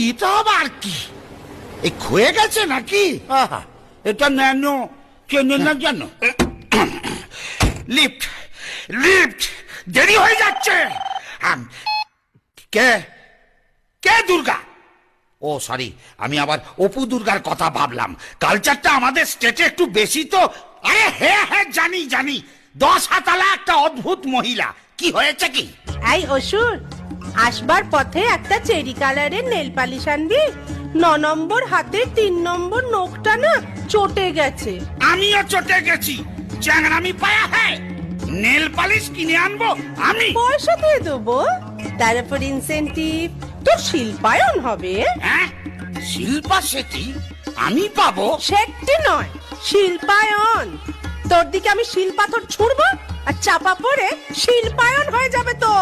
এটা আবার কি? এই ক্ষয়ে গেছে নাকি? আহা, এটা ন্যানো চেনে না জানো? লিফট লিফট দেরি হয়ে যাচ্ছে। কে কে দুর্গা? ও সরি, আমি আবার অপু দুর্গার কথা ভাবলাম। কালচারটা আমাদের স্টেটে একটু বেশি তো। আরে হ্যাঁ হ্যাঁ জানি জানি, 10 হাতালা একটা অদ্ভুত মহিলা। কি হয়েছে কি? এই অসুর, আসবার পথে একটা চেরি কালারের নেল পালিশ আনবি। 9 নম্বর হাতের 3 নম্বর নখটা না চটে গেছে। আমিও চটে গেছি। চ্যাংড়ামি পায়া হ্যাঁ, নেল পালিশ কিনে আনবো আমি? পয়সা দিয়ে দেবো, তারপর ইনসেন্টিভ তোর শিল্পায়ন হবে। হ্যাঁ, শিল্পা শেঠি আমি পাবো? সেটি নয়, শিল্পায়ন। তোর দিকে আমি শিল পাথর ছুড়বো আর চাপা পড়ে শিল্পায়ন হয়ে যাবে তো।